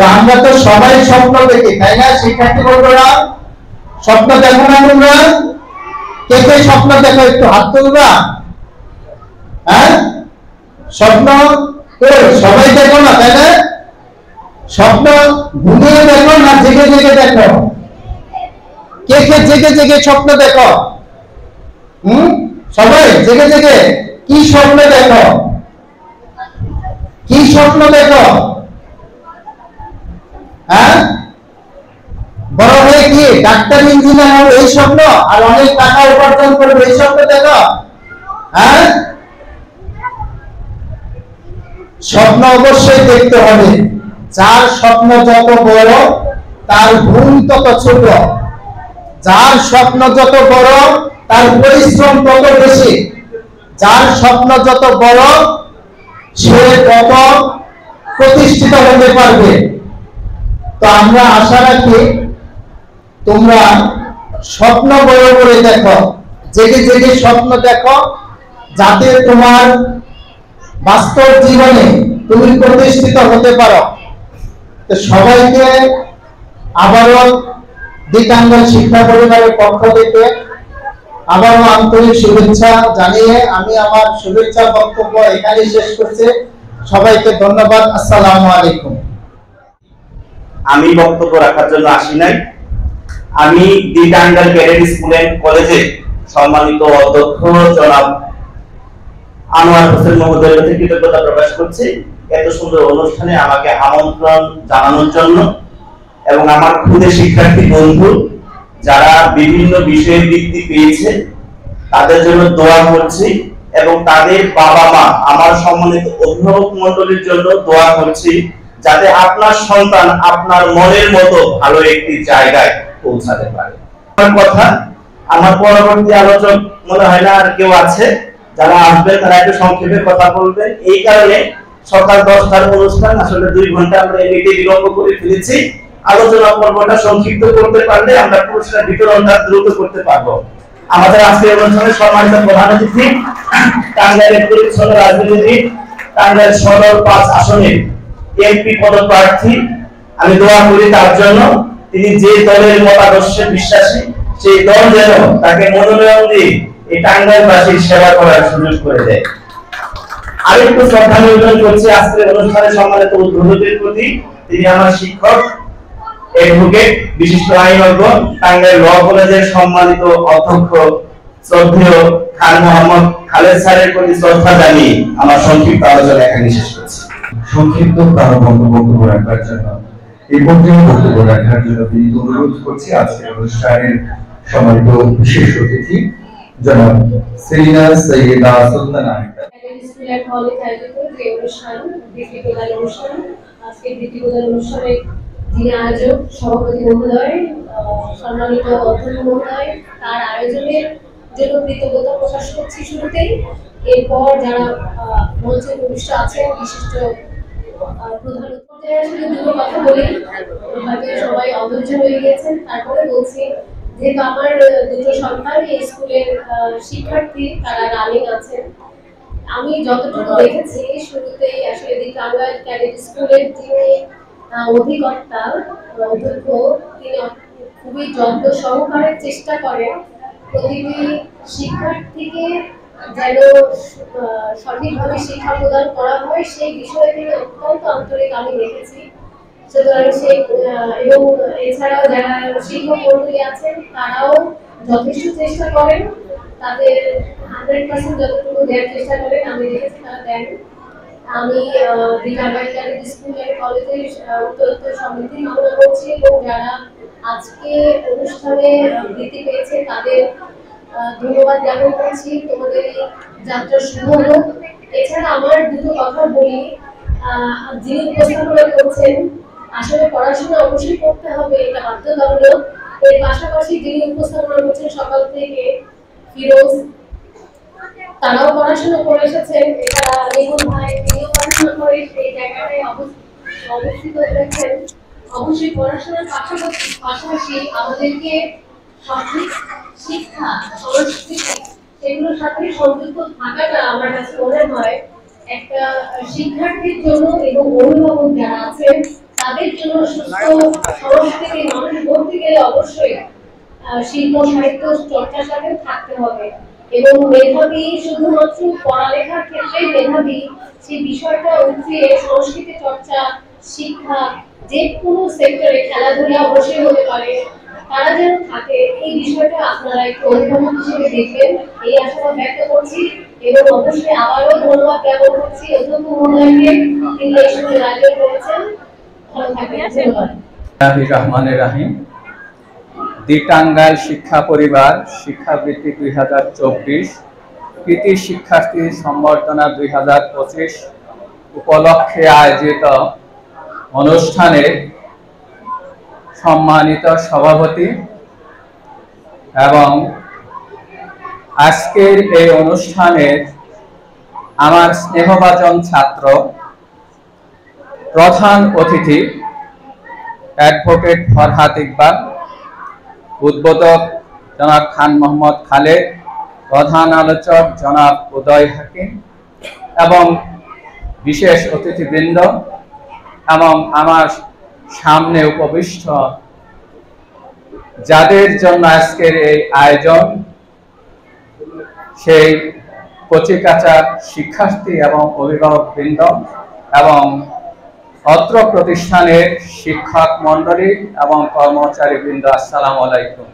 তো আমরা তো সবাই স্বপ্ন দেখি, তাই না শিক্ষার্থী বন্ধুরা? স্বপ্ন দেখো না তোমরা? কে কে স্বপ্ন দেখো একটু হাত তুলবা? হ্যাঁ, স্বপ্ন সবাই দেখো না, তাই না? স্বপ্ন ঘুমিয়ে দেখো না জেগে জেগে দেখো? কে কে জেগে জেগে স্বপ্ন দেখো? সবাই জেগে জেগে কি স্বপ্ন দেখো? কি স্বপ্ন দেখো? হ্যাঁ, বড় হয়ে কি ডাক্তার ইঞ্জিনিয়ার হবে এই স্বপ্ন, আর অনেক টাকা উপার্জন করবে এই স্বপ্ন দেখো? হ্যাঁ, স্বপ্ন অবশ্যই দেখতে হবে। যার স্বপ্ন যত বড় তার ঘুম তত ছোট, যার স্বপ্ন যত বড় তার পরিশ্রম তত বেশি, যার স্বপ্ন যত বড় সে তত প্রতিষ্ঠিত হতে পারবে। তো আমরা আশা রাখি তোমরা স্বপ্ন বড় করে দেখো, জেগে জেগে স্বপ্ন দেখো, যাতে তোমার বাস্তব জীবনে তুমি প্রতিষ্ঠিত হতে পারো। তো সবাইকে আবারও দিকাঙ্গল শিক্ষা পরিবারের পক্ষ থেকে আবারও আন্তরিক শুভেচ্ছা জানিয়ে আমি আমার শুভেচ্ছা বক্তব্য এখানেই শেষ করছি। সবাইকে ধন্যবাদ। আসসালামু আলাইকুম। আমি বক্তব্য রাখার জন্য আসি নাই। আমি দিকাঙ্গল ক্যাডেট স্কুল এন্ড কলেজে সম্মানিত অধ্যক্ষ জনাব আনোয়ার হোসেন মহোদয়ের প্রতি কৃতজ্ঞতা প্রকাশ করছি এত সুন্দর অনুষ্ঠানে আমাকে আমন্ত্রণ জানানোর জন্য, এবং আমার ক্ষুদে শিক্ষার্থী বন্ধু যারা বিভিন্ন বিষয়ে বৃত্তি পেয়েছে তাদের জন্য দোয়া করছি, এবং তাদের বাবা মা আমার সম্মানিত অভিভাবক মণ্ডলীর জন্য দোয়া করছি যাতে আপনার সন্তান আপনার মনের মতো ভালো একটি জায়গায় পৌঁছাতে পারে। আমার কথা আমার পরবর্তী আলোচক মনে হয় না আর কেউ আছে, যারা আসবে তারা একটু সংক্ষেপে কথা বলবেন। এই কারণে সকাল 10টার অনুষ্ঠান আসলে 2 ঘন্টা আমরা এমনিতে বিলম্ব করে ফেলেছি। আলোচনা পর্বটা সংক্ষিপ্ত করতে পারলে আমরা পুরস্কার বিতরণটা দ্রুত করতে পারবো। আমাদের আজকের অনুষ্ঠানে সম্মানিত প্রধান অতিথি টাঙ্গাইলের পরিচ্ছন্ন রাজনীতিবিদ, টাঙ্গাইল সদর 5 আসনের এমপি পদপ্রার্থী। আমি দোয়া করি তার জন্য, তিনি যে দলের মতাদর্শে বিশ্বাসী সেই দল যেন তাকে মনোনয়ন দিয়ে এই টাঙ্গাইলবাসীর সেবা করার সুযোগ করে দেয়। আরেকটু শ্রদ্ধা নিবেদন করছি আজকের অনুষ্ঠানে সম্মানিত উদ্বোধকের প্রতি। তিনি আমার শিক্ষক, অ্যাডভোকেট, বিশিষ্ট আইনজ্ঞ, টাঙ্গাইল ল কলেজের সম্মানিত অধ্যক্ষ শ্রদ্ধেয় খান মোহাম্মদ খালেদ স্যারের প্রতি শ্রদ্ধা জানিয়ে আমার সংক্ষিপ্ত আলোচনা এখানে শেষ করছি। সংক্ষিপ্ত প্রাণবন্ত বক্তব্য রাখার জন্য, এই পর্যায়ে বক্তব্য রাখার জন্য বিনীত অনুরোধ করছি আজকের অনুষ্ঠানের সম্মানিত বিশেষ অতিথি জনাব সেলিনা সৈয়দা সুলতানা। স্কুলের কলেজ আয়োজিত যে অনুষ্ঠান বৃত্তি প্রদান অনুষ্ঠান, আজকে বৃত্তি প্রদান অনুষ্ঠানে যিনি আয়োজক সভাপতি মহোদয়, সম্মানিত অধ্যক্ষ মহোদয়, তার আয়োজনের জন্য কৃতজ্ঞতা প্রকাশ করছি শুরুতেই। এরপর যারা মঞ্চে উপবিষ্ট আছেন বিশিষ্ট প্রধান অতিথি, আসলে দুটো কথা বলি, হয়তো সবাই অধৈর্য হয়ে গিয়েছেন, তারপরে বলছি যেহেতু আমার দুটো সন্তান এই স্কুলের শিক্ষার্থী, তারা রানিং আছেন। আমি যতটুকু দেখেছি শুরুতেই আসলে দিকাঙ্গল ক্যাডেট স্কুলের যিনি অধিকর্তা অধ্যক্ষ, তিনি খুবই যত্ন সহকারে চেষ্টা করেন প্রতিটি শিক্ষার্থীকে যেন সঠিকভাবে শিক্ষা প্রদান করা হয় সেই বিষয়ে তিনি অত্যন্ত আন্তরিক আমি দেখেছি। সুতরাং সেই এবং এছাড়াও যারা শিক্ষক মন্ডলী আছেন তারাও যথেষ্ট চেষ্টা করেন, তাদের 100% যতটুকু দেওয়ার চেষ্টা করেন আমি দেখেছি তারা দেন। আমি দিকাঙ্গল ক্যাডেট স্কুল এন্ড কলেজের উত্তরোত্তর সমৃদ্ধি কামনা করছি, এবং যারা আজকে অনুষ্ঠানে বৃত্তি পেয়েছে তাদের ধন্যবাদ জ্ঞাপন করছি। তোমাদের এই যাত্রা শুভ হোক। এছাড়া আমার দুটো কথা বলি, যিনি উপস্থাপনা করছেন আসলে পড়াশোনা অবশ্যই করতে হবে, এটা বাধ্যতামূলক। এর পাশাপাশি যিনি উপস্থাপনা করছেন সকাল থেকে ফিরোজ, তারাও পড়াশোনা করে এসেছেন। এছাড়া রিমন ভাই, তিনিও পড়াশোনা করে সেই জায়গাটায় অবস্থিত হয়েছেন। অবশ্যই পড়াশোনার পাশাপাশি আমাদেরকে সঠিক শিক্ষা, সংস্কৃতি সেগুলোর সাথে সংযুক্ত থাকাটা আমার কাছে মনে হয় একটা শিক্ষার্থীর জন্য এবং অভিভাবক যারা আছেন তাদের জন্য সুস্থ সংস্কৃতি মানুষ বলতে গেলে অবশ্যই শিল্প সাহিত্য চর্চার সাথে থাকতে হবে। এবং মেধাবী শুধুমাত্র পড়ালেখার ক্ষেত্রে মেধাবী, সেই বিষয়টা উঠিয়ে সংস্কৃতি চর্চা, শিক্ষা, যে কোনো সেক্টরে, খেলাধুলা অবশ্যই হতে পারে, তারা যেন থাকে, এই বিষয়টা আপনারা একটু অভিভাবক হিসেবে দেখবেন, এই আশাবাদ ব্যক্ত করছি। এবং অবশ্যই আবারও ধন্যবাদ জ্ঞাপন করছি অধ্যক্ষ মহোদয়কে, তিনি এই সময় আয়োজন করেছেন। ভালো থাকবেন, ধন্যবাদ। রহমানের রাহিম। দি টাঙ্গাইল শিক্ষা পরিবার শিক্ষাবৃত্তি 2024 কৃতি শিক্ষার্থী সম্বর্ধনা 2025 উপলক্ষে আয়োজিত অনুষ্ঠানে সম্মানিত সভাপতি এবং আজকের এই অনুষ্ঠানের আমার স্নেহভাজন ছাত্র, প্রধান অতিথি অ্যাডভোকেট ফরহাদ ইকবাল, উদ্বোধক জনাব খান মোহাম্মদ খালেদ, প্রধান আলোচক জনাব উদয় হাকিম এবং বিশেষ অতিথিবৃন্দ এবং আমার সামনে উপবিষ্ট যাদের জন্য আজকের এই আয়োজন, সেই কচিকাঁচা শিক্ষার্থী এবং অভিভাবকবৃন্দ এবং অত্র প্রতিষ্ঠানের শিক্ষক মণ্ডলী এবং কর্মচারীবৃন্দ, আসসালামু আলাইকুম।